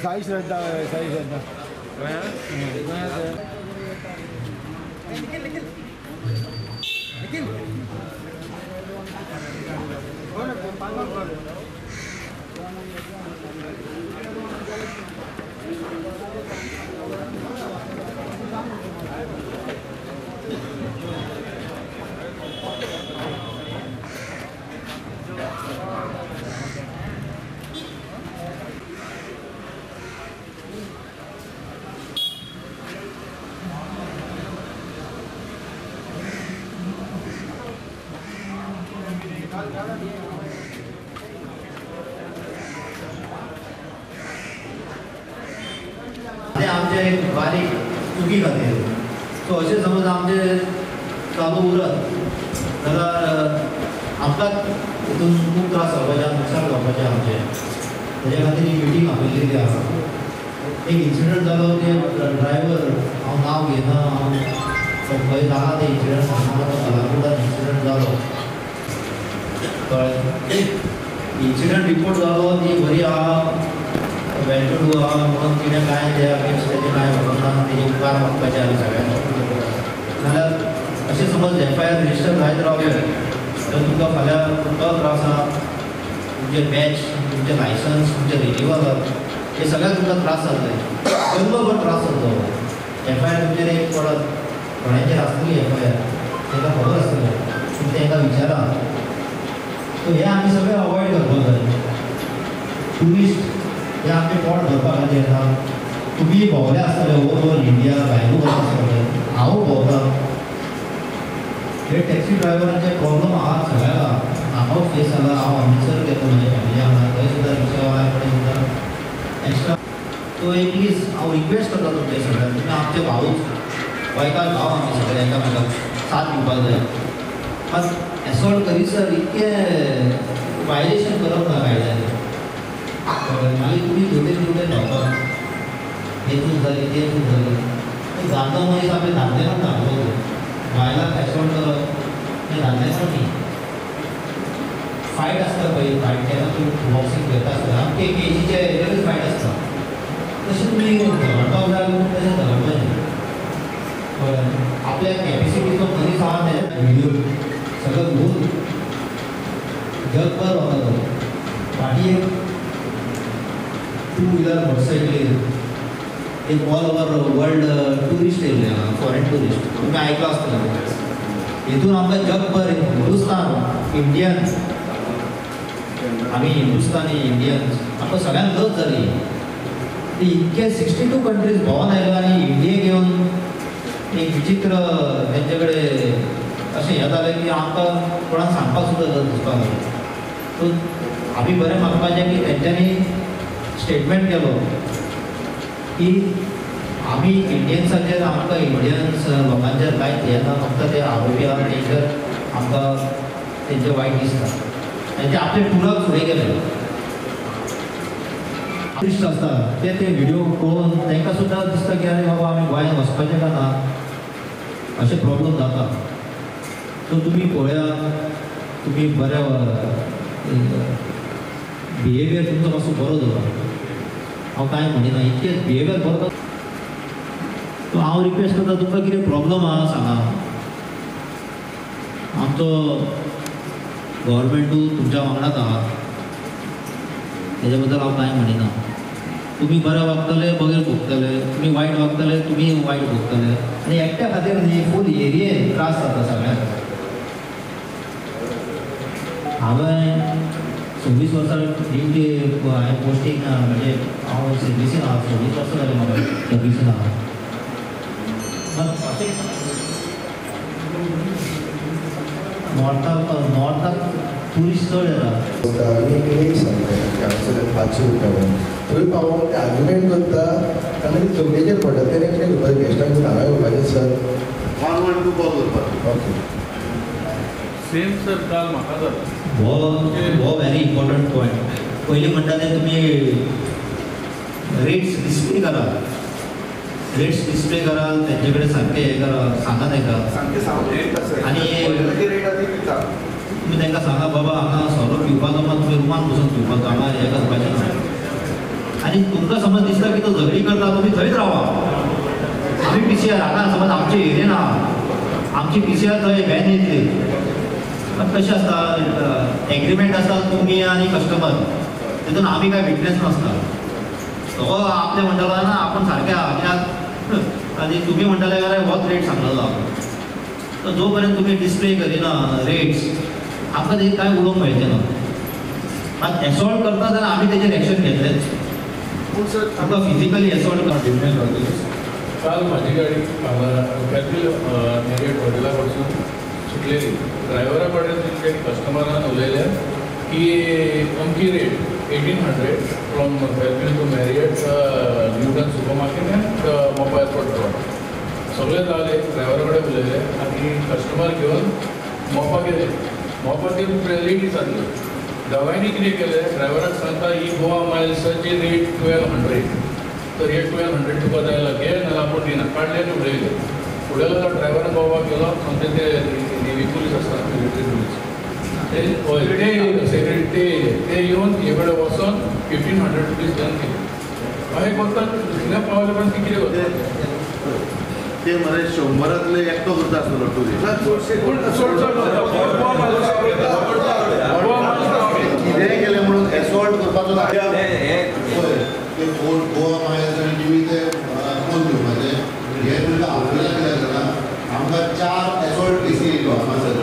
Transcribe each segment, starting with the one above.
साई श्रद्धा साई श्रद्धा आमचे एक बारीक चुकी खातीर सो अशें समज आमचे चालू उरत जाल्यार आमकांच हितून खूब त्रास जावपाचे नुकसान जावपाचें आमचें तेजे खातीर ही मिटींग आपयल्ली आसा एक इन्सिडंट जालो ते ड्रायव्हर हांव नांव घेना हांव खंय जाला ते इन्सिडंट सांगना तो कलाकुर्डान इन्सिडंट जालो कळ्ळें इन्सिडंट रिपोर्ट जालो ती बरी आहा वेल्टू आहा म्हणून तिणें कांय ते अगेन्स्ट तेजें कांय वचना तेजे उपकार मागपाचे आमी सगळ्यांक नाल्यार अशें समज FIR रजिस्टर जायत रावले तर तुमकां फाल्यां तो त्रास आहा तुमचे बॅच तुमचे लायसन्स तुमचे रिन्यूवल हे सगळ्याक तुमकां त्रास जातले जन्मभर त्रास जातलो FIR तुमचेर एक पडत कोणाचेर आसतली FIR तांकां खबर आसतलें तुमी तांकां विचारा सो हे आमी सगळें अवॉयड करपाक जाय ट्युरिस्ट हे आमचे पोट भरपा खातीर येता तुमी भोंवले आसतले ओवर इंडिया भायरूय वता आसतले हांवूय भोंवता हे टॅक्सी ड्रायव्हरांचे प्रॉब्लम आहा सगळ्याक म्हाका फेस जाला हांव अमृतसर गेलो म्हज्या फॅमिली वांगडा थंय सुद्दां रिक्षावाल्या कडेन सुद्दां एक्स्ट्रा सो एक प्लीज हांव रिक्वेस्ट करता तुमचे सगळ्यांक तुमी आमचे भाऊच गोंयकार भाव आमी सगळे एकामेकाक साथ दिवपाक जाय मात एसॉल्ट करीसर इतकें वायलेशन करप ना कायद्याचें मागीर तुमी धुवटेन धांवता हेतून जाली तेतून जाली दादलो मनीस आपले दादलेपण दाखोवप बायलांक एसॉल्ट करप हें दादलेपण न्ही फायट आसता पळय फायट केन्ना तूं बॉक्सींग करता आसतना आमचे केजीचे हेजेरूच फायट आसता तशें तुमी झगडपाक जाय तशें झगडपाचें कळ्ळें आपल्या कॅपेसिटीचो मनीस आहा ते व्हिडियो सगळं घेवन जगभर वता तो फाटीं एक 2 व्हिलर मोटरसायकलीर एक ऑल ओवर वर्ल्ड ट्युरिस्ट येयले हांगा फॉरेन ट्युरिस्ट तुमी आयकलां आसतलें हितून आमकां जगभर हिंदुस्तान इंडियन्स आमी हिंदुस्तानी इंडियन्स आमकां सगळ्यांक लज जाली ते इतके 62 कंट्रीज भोंवन आयलो आनी इंडियेक येवन एक विचित्र तेंचे कडेन अशें हें जालें की आमकां कोणाक सांगपाक सुद्दां लज दिसपाक लागली सो आमी बरें मागपाचें की तेंच्यांनी स्टेटमेंट केलो की आमी इंडियन्साचेर आमकां इंडियन्स लोकांचेर कांयच येना फक्त ते आरोपी आहा तेंचेर आमकां तेंचे वायट दिसता तेंचे आपले टुराक फुडें गेले ट्युरिस्ट आसता ते व्हिडिओ पळोवन तांकां सुद्दां दिसता की अरे बाबा आमी गोंयांत वचपाचें काय ना अशें प्रॉब्लम जाता सो तुमी पळया तुमी बऱ्या बिहेवियर तुमचो मातसो बरो दवरा हांव कांय म्हणिना इतकें बिहेवियर बरो सो हांव रिक्वेस्ट करता तुमकां कितें प्रॉब्लम आहा सांगा आमचो गव्हर्मेंटूय तुमच्या वांगडाच आहा तेज्या बद्दल हांव कांय म्हणिना तुमी बरें वागतले बरें भोगतले तुमी वायट वागतले तुमी वायट भोगतले आनी एकट्या खातीर न्ही फूल एरियेन त्रास जाता सगळ्यांक हांवें 26 वर्सां ड्युटी हांवें पोस्टींग म्हणजे हांव सर्विसीन आहा 26 वर्सां जालीं म्हाका सर्विसीन आहा नॉर्थाक ट्युरिस्ट चड येता थंय पावून ते आर्ग्युमेंट करता आनी चवथीचेर पडटा तेणे कितें करपाचें गेस्टांक हांगा येवपाचें सर 112 कॉल करपाचें. ओके सेम सर काल म्हाका जाता हो व्हेरी इम्पॉर्टंट पॉयंट. पयलीं म्हणटाले तुमी रेट्स डिस्प्ले करा, रेट्स डिस्प्ले करा, त्यांचे कडेन सारकें हें करा, सांगा तांकां. आनी तुमी तांकां सांगा बाबा हांगा सोरो पिवपाचो मात तुमी रुमान बसून पिवपाचो, हांगा हें करपाचें ना. आनी तुमकां समज दिसता की तो झगडी करता, तुमी थंयच रावा. आमी PCR हांगा समज आमचे एरियेन आहा, आमची PCR थंय व्हॅन येतली. कशें आसता एग्रीमेंट आसता तुमी आनी कस्टमर, तितून आमी काय विटनेस नासता. तो आपल्या म्हणटालो ना आपण सारके आहा कित्याक आनी तुमी म्हणटाले जाल्यार होच रेट सांगलेलो. तो जो पर्यंत तुमी डिस्प्ले करिना रेट्स आमकां तें कांय उलोवंक मेळचें ना. मात एसॉल्ट करता जाल्यार आमी तेजेर एक्शन घेतलेच. पूण सर तुमकां फिजिकली एसॉल्ट करता. डिफरंट हॉटेल्स काल माझी गाडी कॅथील मेरियट हॉटेला कडसून सुटलेली. ड्रायव्हरा कडेन तेंचे कस्टमरान उलयलें की अमकी रेट 1800 फ्रॉम कॅथील to Marriott Newton supermarket and Mopa airport road. सगळे जाले ड्रायव्हरा कडेन उलयले आनी कस्टमर घेवन मोपा गेले. मोपा ती लेडी जातली. दोगांयनी कितें केलें, ड्रायव्हराक सांगता ही गोवा मायल्साची रेट 1200. तर हे 1200 तुका जाय जाल्यार घे नाल्यार आपूण दिना. काडले आनी उडयले. उडयलो ड्रायव्हरान बाबा गेलो आमचे ते नेवी पुलीस आसता मिलिटरी पुलीस ते येवन हे कडेन वचोन 1500 रुपीज दंड केले. हांवें फक्त थिंगा पावले पण ती कितें करता ते मरे 100तले एकटो करता आसलो टुरिस्ट. कितेंय केलें म्हणून एसॉल्ट करपाचो ना. ते गोवा मायल्स आनी टीव्ही ते कोण घेवपाचे हे तुमकां आपल्याला कित्याक जाता. आमकां 4 एसॉल्ट केसी येयलो हांगासर.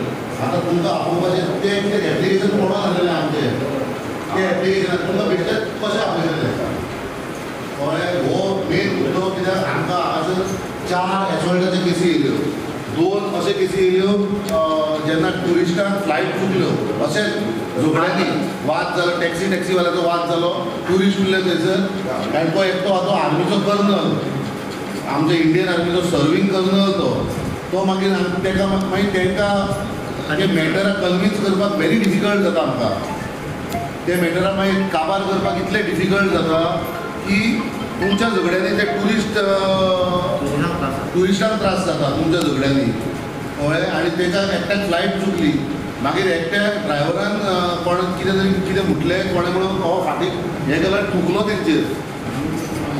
आतां तुमकां आपोवपाचें तें एप्लिकेशन पळोवना जालेलें आमचें. ते एप्लिकेशनाक तुमकां बेश्टेच कशें आपयलेलें कळ्ळें. हो मेन मुद्दो कित्याक आमकां हांगासर 4 एसॉल्टाच्यो केसी येयल्यो. 2 अशे केसी येयल्यो जेन्ना ट्युरिस्टांक फ्लायट चुकल्यो अशेंच झगड्यांनी वाद जालो. टॅक्सीवाल्याचो वाद जालो. ट्युरिस्ट उरले थंयसर आनी तो एकटो आहा तो आर्मीचो कर्नल, आमच्या इंडियन आर्मीचो सर्वींग कर्नल तो मागीर ताका मागीर तांकां ताचे मॅटराक कन्विन्स करपाक व्हेरी डिफिकल्ट जाता आमकां. ते मॅटराक मागीर काबार करपाक इतलें डिफिकल्ट जाता की तुमच्या झगड्यांनी ते ट्युरिस्टांक त्रास जाता तुमच्या झगड्यांनी कळ्ळें. आनी ताका एकट्याक फ्लायट चुकली. मागीर एकट्या ड्रायव्हरान कोण कितें म्हटलें कोणें म्हणून हो फाटीं हें केल्यार थुकलो तेंचेर.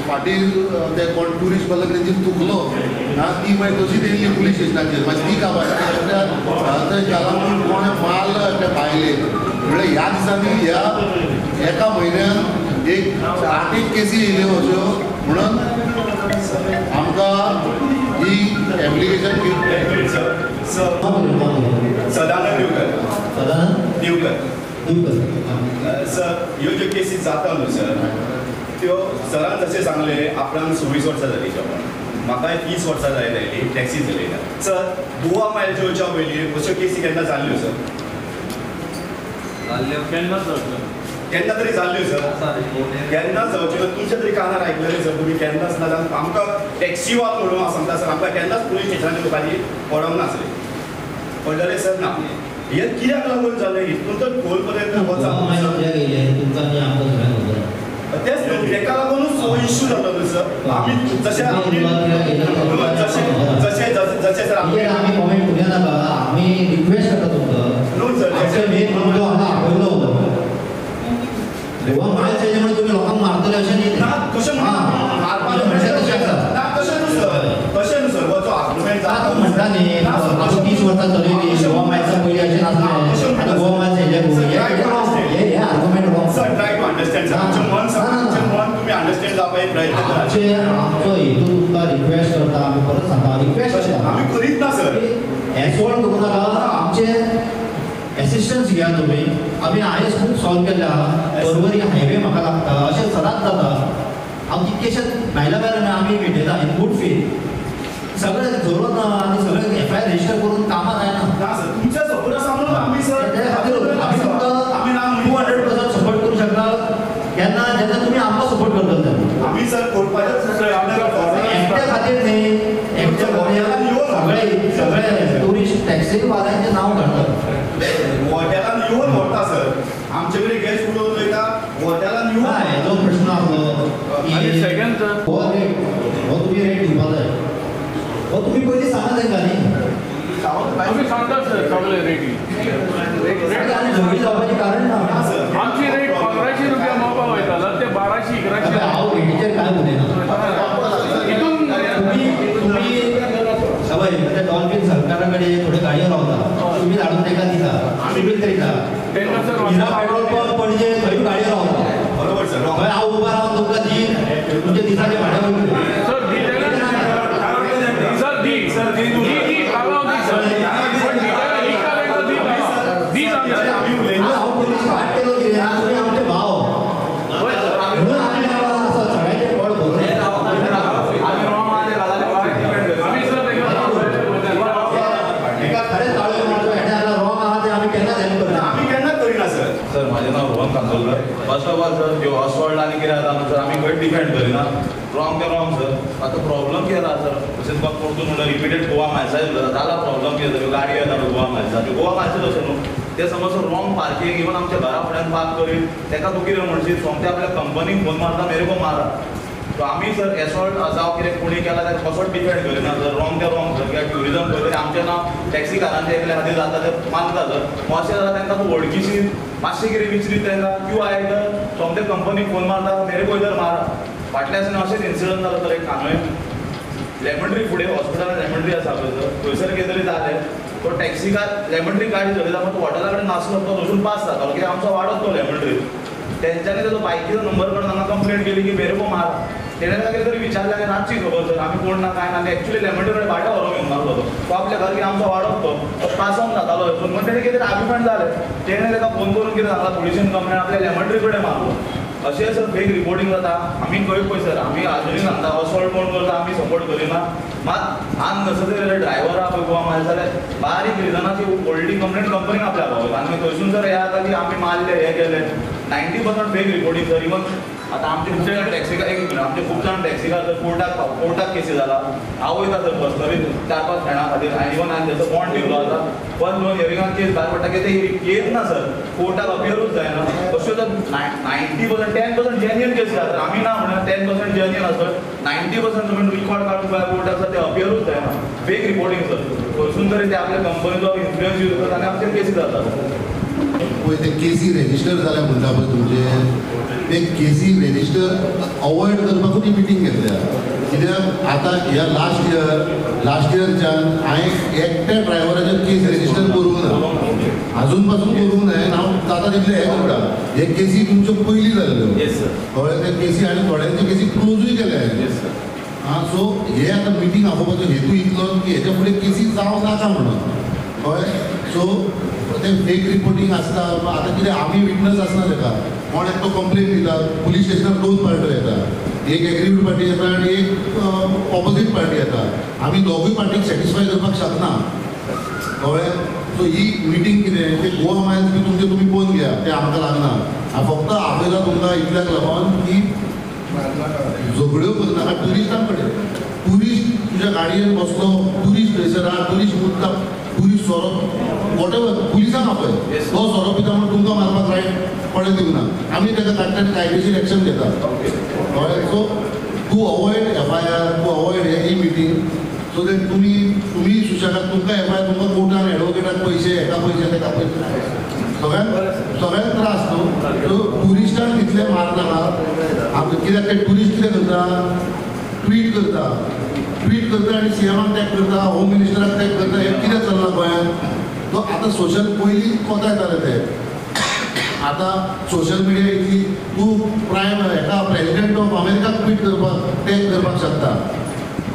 फाटीं ते कोण ट्युरिस्ट बाबा तेंचेर थुकलो. ती मागीर तशीच येयल्ली पुलीस स्टेशनाचेर. मागीर ती काबार म्हणून कोणें मारलो त्या बायलेक. म्हणल्यार ह्या दिसांनी ह्या एका म्हयन्यान एक 8 केसी येयल्यो अश्यो. म्हणून आमकां ही एप्लिकेशन सदानंद दिवकर सर ह्यो ज्यो केसी जाता न्हू सर त्यो सरान जशें सांगलें आपणाक 26 वर्सां जालीं जॉबान. म्हाका 30 वर्सां जायली टॅक्सी चलयता. सर गोवा मायल्स येवच्या पयलीं अश्यो केसी केन्ना जाल्ल्यो सर? केन्नाच जाता केन्ना तरी जाल्ल्यो सर. केन्नाच जावच्यो ना. तुमच्या तरी कानार आयकलेलें सर तुमी केन्नाच ना जाल्यार आमकां टॅक्सी वाप म्हणून हांव सांगता सर आमकां केन्नाच पुलीस स्टेशनाचेर तुकाची पडोंक नासलें. पडलेलें सर ना. हे कित्याक लागून जालें हितून तर खोल पर्यंत तेच न्हू तेका लागूनच हो इश्यू जालो न्हू सर. आमी जशें जशें सर आमी कमेंट करूया नाका. आमी रिक्वेस्ट करता तुमकां न्हू सर मेन मुद्दो हांगा आपयलो गोवा मायल्स तेजे तुमी लोकांक मारतले अशें न्ही. कशें मारपाचें ना तशें न्हू सर. तशें न्हू सर. हो जो आर्ग्युमेंट जाता म्हणटा न्ही 30 वर्सां चलयली गोवा मायल्सा पयलीं अशें नासलें. आतां गोवा मायल्स हे argument sir try to understand sir. आमचें मन तुमी अंडरस्टँड जावपाक प्रयत्न करा. आमचो हेतू तुमकां रिक्वेस्ट करता. आमी परत सांगता रिक्वेस्ट करता. आमी करीत ना सर. एसोल्ट करूं नाका. आमचे एसिस्टन्स घ्या तुमी. आमी आयज खूब सॉल्व केल्ले आहा. परवरी हायवे म्हाका लागता अशें सदांच जाता. हांव कितकेशेच भायल्या भायर आमी भेटयता इन गूड फेथ. सगळें धरून आनी सगळें FIR रजिस्टर करून कामां जायना. ना सर तुमच्या सपोर्ट आसा म्हणून आमी सर आमी तुमकां आमी ना 200% सपोर्ट करूं शकता. केन्ना जेन्ना तुमी आमकां सपोर्ट करतले तेन्ना आमी सर कोर्टाचें सगळे टुरिस्ट टॅक्सी वाल्यांचे नाव काढतात. हॉटेलान येऊन व्हरता सर, आमचे कडेन गॅस उडोवन वयता, हॉटेलान येऊन हेजो प्रश्न आसलो आणि सेकंड हो तुम्ही रेट दिवपाक जाय. हो तुम्ही पयलीं सांगा तांकां न्ही. आम्ही सांगतात सर सगळे रेटी. आनी झगडी जावपाचें कारण ना. आमची रेट 1500 रुपया मोपा वयताला ते 1200 1100. हांव रेटीचेर काय उलयना. हितून तुम्ही सवय म्हणजे डॉल्फिन सरकारा कडेन थोड्यो गाडयो रावता, तुम्ही धाडून ताका दिता, आमी बील दिता. तेन्ना सर हिरा पेट्रोल पंप पणजे थंय गाडयो रावता. बरोबर सर. थंय हांव उबो रावन तुमकां दी तुमचे दिसाचे भाडें वयतलें. सर दी सर दी कालाव दी सर. पण दी कालाव दी हांव पयलीं स्टार्ट केलो कितें तुमी आमचे भाव म्हणून आमी असो सगळ्यांचे फळ भरले. आम्ही सर एका खरेंच ताळयो मारचो हेणे जाल्यार रॉंग आहा तें आमी केन्नाच हेल्प करना. आमी केन्नाच करिना सर. सर माझे नाव Rohan Kandolkar. First of all sir ह्यो असॉल्ट आनी कितें जाता न्हू सर आमी खंय डिफेंड करिना. रॉंग ते रॉंग सर. आतां प्रॉब्लम कितें जाता सर, अशें तुका परतून म्हणल्यार रिपिटेड गोवा मायल्साय जाल्यार प्रॉब्लम कितें जाता, गाडी येता गोवा मायल्साच्यो. गोवा मायल्साच्यो अशें न्हू ते समज रॉंग पार्किंग इवन आमच्या घरा फुड्यान पार्क करीत तेका तूं कितें म्हणशीत सोमते आपल्या कंपनीक फोन मारता मेरे को मारा. सो आमी सर एसॉल्ट जावं कितें कोणी केला तें कसोच डिफेंड करिना सर. रॉंग ते रॉंग सर. कित्याक ट्युरिजम खंय तरी आमचें नांव टॅक्सी कारांचे एकल्या खातीर जाता तें मानता सर. अशें जाता तेंकां तूं वळखीशी मातशें कितें विचरीत तेंकां क्यू आय तर सोमते कंपनीक फोन मारता मेरे को इधर मारा. फाटल्या दिसांनी अशेंच इन्सिडंट जालो सर. एक कांदोळे लेमन फुडें हॉस्पिटलान लेमन ट्री आसा पळय सर थंयसर कितें तरी जालें. तो टॅक्सी कार लेमन ट्री गाडी चलयता पण तो हॉटेला कडेन नासलो तो वचून पास जातालो कित्याक आमचो वाडोच तो लेमन ट्री. तेंच्यांनी तेजो बायकीचो नंबर काडून हांगा कंप्लेंट केली की मेरे को मार. तेणें कितें तरी विचारलें की रातची खबर सर आमी कोण ना काय ना. एक्चुअली लेमन ट्री कडेन भाटां व्हरोंक घेवन मारलो तो आपल्या घर की आमचो वाडोच तो पासोन जातालो वचून. पण तेणें कितें आर्ग्युमेंट जालें. तेणें ताका फोन करून कितें सांगलां पुलिशेन कंप्लेंट आपल्या लेमन ट्री कडेन मारलो. अशें सर फेक रिपोर्टिंग जाता. आमी खंय पळय सर आमी आजुनी सांगता असॉल्ट कोण करता आमी सपोर्ट करिना. मात आन नसो ड्रायव्हर आहा पळय गोवा मायल्स जाल्यार बारीक रिजनाची व्हडली कंप्लेंट कंपनीक आपल्या पावयता आनी थंयसून जर हें जाता की आमी मारले हें केलें 90% फेक रिपोर्टिंग सर. इवन आतां आमचे खूब जाण टॅक्सीकार एक मिनट आमचे खूब जाण टॅक्सीकार सर कोर्टाक केसी जाला. हांव वयता सर पर्सनली 4-5 फ्रेंडा खातीर आनी इवन हांवें तेचो बॉन्ड दिल्लो आसा. फर्स्ट लोन हियरिंगाक केस भायर पडटा की ते येत ना सर कोर्टाक अपियरूच जायना. अश्यो जर 90% 10% जेन्युइन केसी जाता. आमी ना म्हणल्यार 10% जेन्युइन आसत 90% तुमी रिकॉर्ड काडून पळय कोर्टाक आसा ते अपियरूच जायना. Fake reporting sir. थंयसून तरी ते आपल्या कंपनीचो इन्फ्लुयन्स यूज करता आनी आमचे केसी जातात. पळय ते केसी रेजिस्टर जाल्या म्हणटा पळय तुमचे ते केसी रेजिस्टर अवॉयड करपाकूच ही मिटींग घेतल्या. कित्याक आतां ह्या लास्ट इयरच्यान हांवें एकट्या ड्रायव्हराचेर केस रेजिस्टर करूंक ना. अजून पासून करूंक ना. हांव जाता तितले हें करता. हे केसी तुमच्यो पयलीं जाल्ल्यो कळ्ळें. ते केसी आनी थोड्यांचे केसी क्लोजूय केल्या. सो हे आतां मिटींग आपोवपाचो हेतू इतलो की हेच्या फुडें केसी जावं नाका म्हणून कळ्ळें. सो ते फेक रिपोर्टिंग आसता. आतां कितें आमी विटनस आसना तेका कोण एकटो कंप्लेन दिता पुलीस स्टेशनार 2 पार्ट्यो येता. एक एग्रीड पार्टी येता आनी एक ऑपोजीट पार्टी येता. आमी दोगूय पार्टीक सॅटिस्फाय करपाक शकना कळ्ळें. सो ही मिटींग कितें ते गोवा मायल्स बी तुमचे तुमी पळोवन घेया ते आमकां लागना. हांव फक्त आपयला तुमकां इतल्याक लागून की झगड्यो करनाका ट्युरिस्टां कडेन. ट्युरिस्ट तुज्या गाडयेन बसलो ट्युरिस्ट थंयसर आहा ट्युरिस्ट मुद्दा ट्युरिस्ट सोरो वॉटेवर पुलिसांक आपय तो सोरो पिता म्हणून तुमकां मारपाक रायट कोणें दिवना. आमी ताका तांच्यान कायदेशीर एक्शन घेता कळ्ळें. So to avoid FIR to avoid ही मिटींग सो दॅट तुमी सुशेगाद तुमकां FIR तुमकां कोर्टान एडवोकेटाक पयशे हेका पयशे तेका पयशे सगळ्याक त्रास न्हू. सो ट्युरिस्टांक तितले मारनाका. कित्याक ते ट्युरिस्ट कितें करता ट्वीट करता आनी CMाक टॅग करता होम मिनिस्टराक टॅग करता. हें कितें चल्लां गोंयांत. तो आतां सोशल पयलीं कोता येताले ते आतां सोशल मिडिया इतली तूं प्रायम हेका प्रेजिडेंट ऑफ अमेरिकाक ट्वीट करपाक टॅग करपाक शकता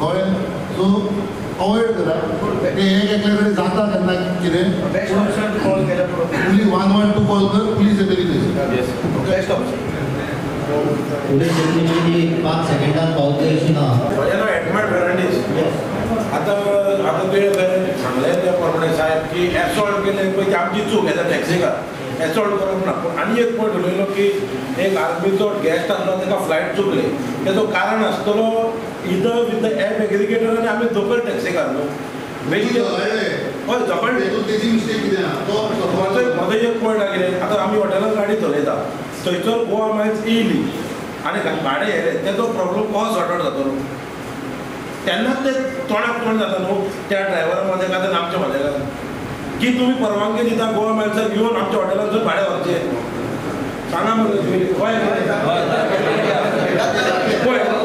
कळ्ळें. सो अवॉयड करा. ते एक एकल्या कडेन जाता केन्ना कितें पुलीस 112 कॉल कर पुलीस येतली थंयसर. पुलीस येतली 5 सेकंदान पावतली अशी ना. म्हजें नांव एडमंड फेर्नांडीस. आतां तुवें सांगलें त्या प्रमाणे साहेब की एसॉल्ट केलें पळय ती आमची चूक येता टॅक्सीकार एसॉल्ट करप ना. पूण आनी एक पॉयंट उलयलो की एक आर्मीचो गेस्ट आसलो ताका फ्लायट चुकली. तेजो कारण आसतलो इदर विथ द एप एग्रिगेटर आनी आमी लोकल टॅक्सीकार न्हू. हय जपण तेची मिस्टेक कितें आहा तो म्हजो एक पॉयंट आहा कितें आतां आमी हॉटेलांत गाडी चलयता थंयसर गोवा मायल्स येयली आनी भाडें येयलें तेजो प्रॉब्लम कसो सॉर्ट आवट जातलो तेन्नाच ते तोंडाक तोंड जाता न्हू त्या ड्रायव्हरा मदें आनी आमच्या मदें की तुमी परवानगी दिता गोवा मायल्साक घेवन आमच्या हॉटेलांतसून भाडें व्हरचें सांगा मरे तुमी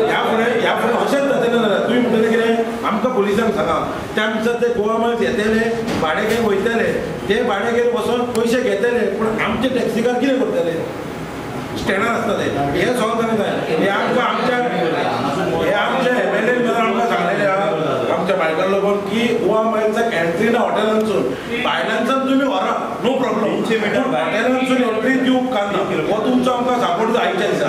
ह्या फुडें अशेंच जातलें ना तुमी म्हणटलें कितें आमकां पुलिसांक सांगा त्या दिसा ते गोवा मायल्स येतले भाडें घेवन वयतले ते भाडें घेवन वचोन पयशे घेतले पूण आमचे टॅक्सीकार कितें करतले स्टँडार आसतले हे सॉल्व करूंक जाय हे आमकां आमचे MLA मॅडम आमकां सांगलेलें आहा आमच्या बायकां लागून की गोवा मायल्साक एंट्री ना हॉटेलांतसून भायल्यानसून तुमी व्हरा नो प्रॉब्लम हॉटेलांतसून एंट्री दिवंक कांना हो तुमचो आमकां सापोर्ट जाय आयच्या दिसा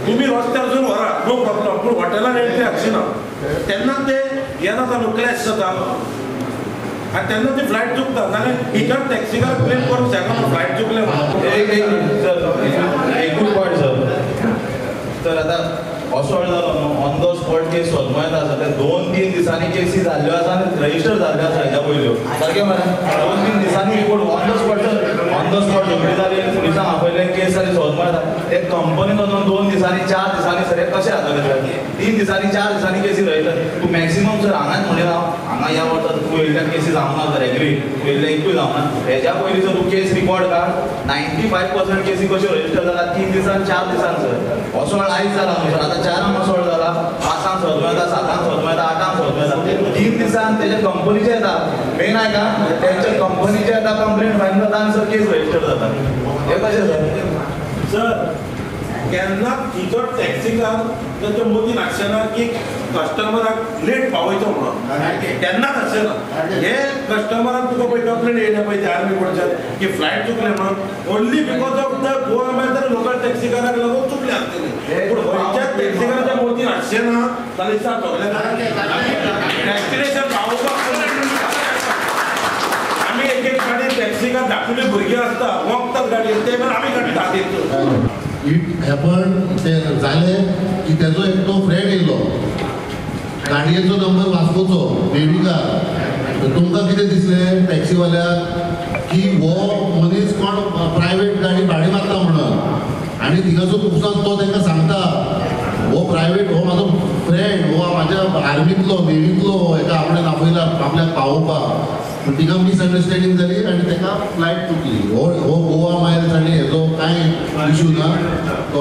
तुमी रस्त्यारसून व्हरा नो प्रॉब्लम पूण हॉटेलान एंट्री हाडची ना तेन्ना ते हे जाता न्हू क्लॅश जाता आनी तेन्ना ती फ्लायट चुकता नाल्यार इतर टॅक्सीकार ब्लेम करूंक शकना फ्लायट चुकले एकूच पॉयंट सर आता असोल्ट जालो न्हू ऑन द स्पॉट केस सोदमयत आसा ते 2-3 दिसांनी केसी जाल्ल्यो आसा आनी रजिस्टर जाल्ल्यो आसा हेज्या पयल्यो सारकें मरे 2-3 दिसांनी रिपोर्ट ऑन द स्पॉट झगडी जाली पुलिसांक आपयलें केस जाली सोदमयत एक कंपनीन वचून 2 दिसांनी 4 दिसांनी सर कशें जातलें 3 दिसांनी 4 दिसांनी केसी रयतात तूं मॅक्सिमम सर हांगाच म्हणलें हांगा ह्या वर्सात तूं वयल्यान केसी जावना सर एग्री वयल्या एकूय जावना हेज्या पयलीं जर तूं केस रिकॉर्ड काड 95% केसी कश्यो रजिस्टर जातात 3 दिसान 4 दिसान सर असोल्ट आयज जाला न्हू सर आतां 4 असोल्ट जाला 5 सोदमयता 7 सोदमयता 8 सोदमयता 3 दिसान तेजे कंपनीचे येता मेन आहे का तेंच्या कंपनीचे येता कंप्लेंट फायल जाता आनी सर केस रजिस्टर जाता हे कशें सर केन्ना तिचो टॅक्सीकार तेंच्या मदीं आसचेना की कस्टमराक लेट पावयचो म्हणून केन्नाच आसचेना हे कस्टमराक तुका पळय कंप्लेंट येयल्या पळय ते आर्मी कडच्यान की फ्लायट चुकले म्हणून only because of the Goa Miles local टॅक्सीकाराक लागून चुकले आसतले पूण खंयच्याच टॅक्सीकाराच्या मदीं आसचेना जाल्यार दिसा सगळ्यांक डॅस्टिनेशन पावोवपाक आमी एक गाडी टॅक्सीकार धाकटुली भुरगीं आसता वखतात गाडयेन ते आमी काडटा इट हॅपन ते जालें की तेजो एक तो फ्रेंड येयलो गाडयेचो नंबर वास्कोचो बेबिकार तुमकां कितें दिसलें टॅक्सीवाल्याक की हो मनीस कोण प्रायवेट गाडी भाडें मारता म्हणून आनी थिंगासून वचून तो तांकां सांगता हो प्रायवेट हो म्हाजो फ्रेंड हो म्हाज्या आर्मींतलो नेवींतलो हेका आपणें आपयला आपल्याक पावोवपाक पूण तिका मिसअंडरस्टँडींग जाली आनी ताका फ्लायट चुकली हो गोवा मायल्स आनी हेजो कांय इशू ना तो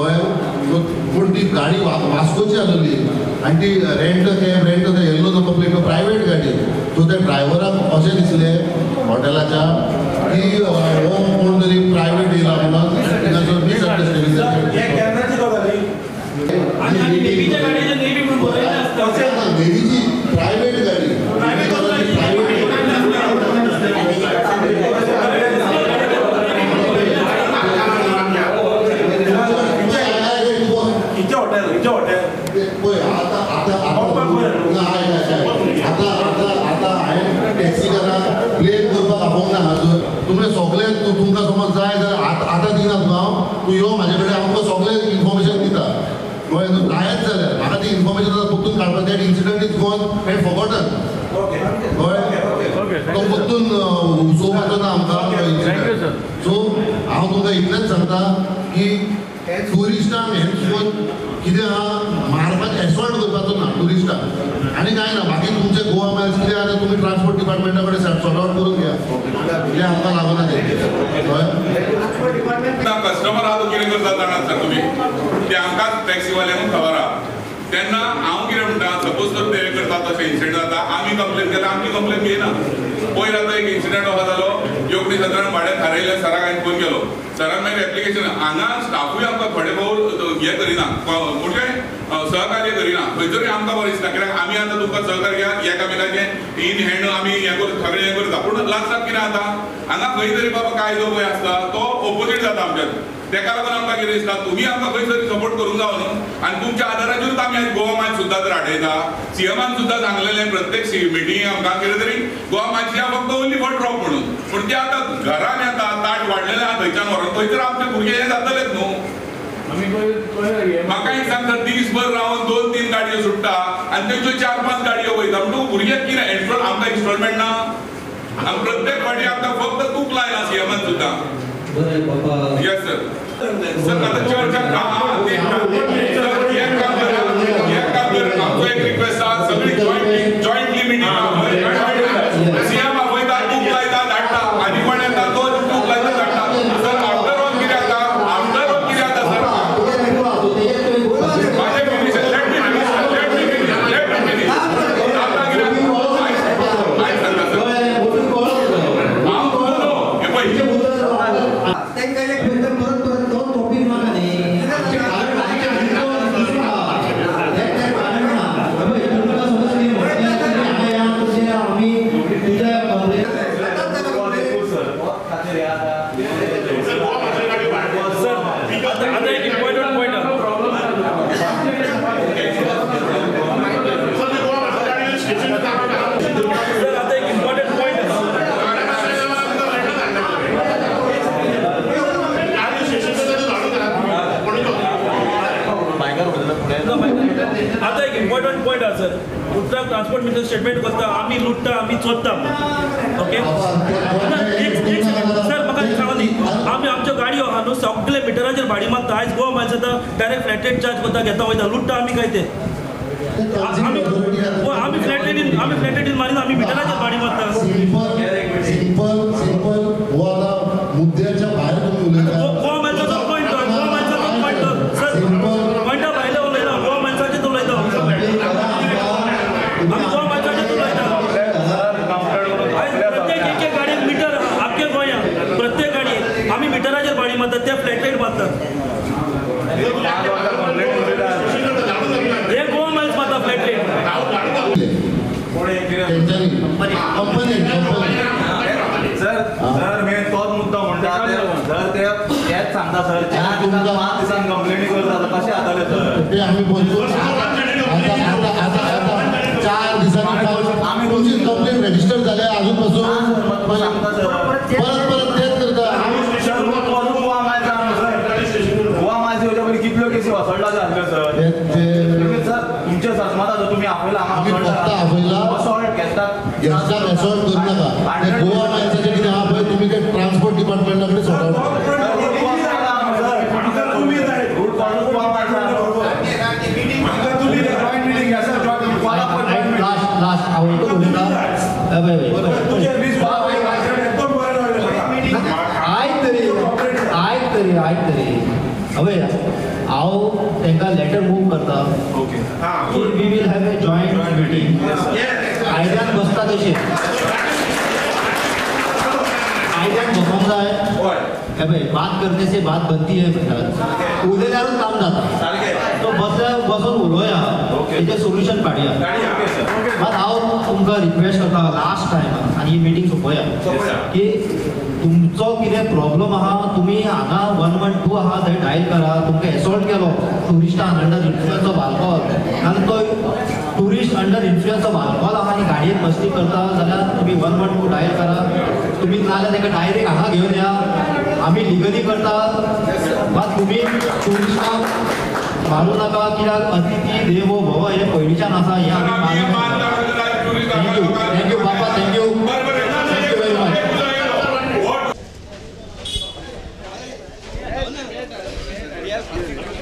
पूण ती गाडी वास्कोची आसली आनी ती rent cab yellow number plate private गाडी सो त्या ड्रायव्हराक अशें दिसलें हॉटेलाच्या की हो कोण तरी प्रायवेट येयला म्हणून तिका मिसअंडरस्टँडींग जाली नेवीची प्रायवेट गाडी तुमने सगळे तुमकां समज जाय जाल्यार आतां दिनात हांव तूं यो म्हाजे कडेन आमकां सगळें इन्फॉर्मेशन दिता कळ्ळें जायच जाल्यार म्हाका ती इन्फॉर्मेशन आतां परतून काडपाक that incident is gone end forgotten कळ्ळें तो परतून उसोवपाचो ना आमकां सो हांव तुमकां इतलेंच सांगता की टुरिस्टांक हें कितें आहा मारपाक एसॉल्ट करपाचो ना टुरिस्टांक आनी कांय ना बाकी तुमचे गोवा मायल्स कितें आहा तुमी ट्रान्सपोर्ट डिपार्टमेंटा कडेन सॉर्ट आवट करून घ्या कितें आमकां लागना तें कस्टमर आहा तो कितें करता जाणात सर तुमी ते आमकांच टॅक्सीवाल्यांक खबर आहा तेन्ना हांव कितें म्हणटा सपोज तर ते करता तशें इन्सिडंट जाता आमी कंप्लेन केल्यार आमची कंप्लेन घेयना पयर आतां एक इन्सिडंट असो जालो योगडी सदरान भाड्यान थारयलें सराक हांवें फोन केलो सरान मागीर एप्लिकेशन हांगा स्टाफूय आमकां थोडे भोव हें करिना म्हणजे सहकार्य करिना खंयतरी आमकां बरें दिसना कित्याक आमी आतां तुमकां सहकार्य एकामेकाचें इन हँड आमी हें करता सगळें हें करता पूण लास्टाक कितें जाता हांगा खंय तरी बाबा कायदो पळय आसता तो ऑपोजीट जाता आमच्यान तेका लागून आमकां कितें दिसता तुमी आमकां खंय तरी सपोर्ट करूंक जावं न्हू आनी तुमच्या आदाराचेरूच आमी आयज गोवा मायल्स सुद्दां जर हाडयता सीएमान सुद्दां सांगलेलें प्रत्येक मिटिंगेक आमकां कितें तरी गोवा मायल्स या फक्त ओन्ली फॉर ड्रॉप म्हणून पूण ते आतां घरान येता ताट वाडलेलें आहा थंयच्यान व्हरून थंय तर आमचे भुरगे हे जातलेच न्हू म्हाका एक सांगता दीसभर रावन 2-3 गाडयो सुट्टा आणि त्यांच्यो 4-5 गाडयो वयता म्हणून भुरग्याक कितें इन्स्टॉल आमकां इन्स्टॉलमेंट ना आनी प्रत्येक फावटी आमकां फक्त तूक लायला सीएमान सुद्दां यस सर सर आता चर्चा एक काम कर आमचो एक रिक्वेस्ट आहा सगळी जॉईंटली मिटिंग सीएम आपयता तूक लायता धाडटा आनी कोण येता तो तूक लायता धाडटा सर आफ्टर ऑल कितें जाता सर माझे फिनिश लेट मी फिनिश आता कितें आयज सांगता सर हांव बोलो हे पळय आता एक इम्पॉर्टंट पॉइंट आहे सर उत्तर ट्रान्सपोर्ट मिनिस्टर स्टेटमेंट करता आम्ही लुटता आम्ही चोरता ओके सर म्हाका सांगा न्ही आमी आमच्यो गाडयो आहा न्हू सगळे मिटराचेर भाडी मारता आयज गोवा मायल्स जाता डायरेक्ट फ्लॅट रेट चार्ज करता घेता वयता लुटता आमी काय ते आमी फ्लॅट रेटीन मारिना आमी मिटराचेर भाडी मारता सिंपल हो आता मुद्द्याच्या बाहेर तुम्ही उलयता गोवा मायल्साचो पॉइंट सर पॉइंटा भायले उलयना गोवा मायल्साचेर उलयता आमी गोवा मायल्साचेर उलयता प्रत्येक एक गाडयेक मिटर आख्या गोंयांत प्रत्येक गाडयेक आमी मिटराचेर भाडी मारतात ते फ्लॅट रेट मारतात हे गोवा मायल्स मारता फ्लॅट रेट सर मी तोच मुद्दा म्हणटा सर तेच सांगता सर 4 दिसान 5 दिसान कंप्लेनी करता कशें जातले सर ते आम्ही बोलतो आता 4 दिसांनी आम्ही तुमची कंप्लेंट रजिस्टर झाल्या अजूनपासून सांगता सर परत तेच करता गोवा मायचे होत्या पयलीं कितल्यो केसी वसडला जाल्यो सर सर तुमच्या सस्माता तुम्ही आपयला असॉल्ट घेतात असॉल्ट करू नका गोवा मायल्साचे कितें आहा पळय तुम्ही ते ट्रान्सपोर्ट डिपार्टमेंटा कडेन सॉर्ट आउट लास्ट आवडतो उलयता आयक तरी हवे हांव तांकां लेटर मूव करता ओके की we will have a joint meeting आयल्यान बसता तशें आयल्यान बसोंक जाय हे बात करने से बात बनती है म्हणटात उलयल्यारूच काम जाता तो बसून उलोवया तेजें सोल्युशन काडया मात हांव तुमकां रिक्वेस्ट करता लास्ट टायम आनी ही मिटींग सोंपया की तुमचो कितें प्रॉब्लम आहा तुमी हांगा 112 आहा थंय डायल करा तुमकां एसॉल्ट केलो टुरिस्टान अंडर इन्फ्लुएन्स ऑफ अल्कोहॉल आनी तो tourist under influence of alcohol आहा आनी गाडयेन मस्ती करता जाल्यार तुमी 112 डायल करा तुमी नाजाल्यार ताका डायरेक्ट हांगा घेवन या आमी लिगली करता मात तुमी टुरिस्टांक मारू नाका कित्याक अतिथी देवो भव हे पयलींच्यान आसा हे आमी थँक्यू बापा थँक्यू व्हेरी मच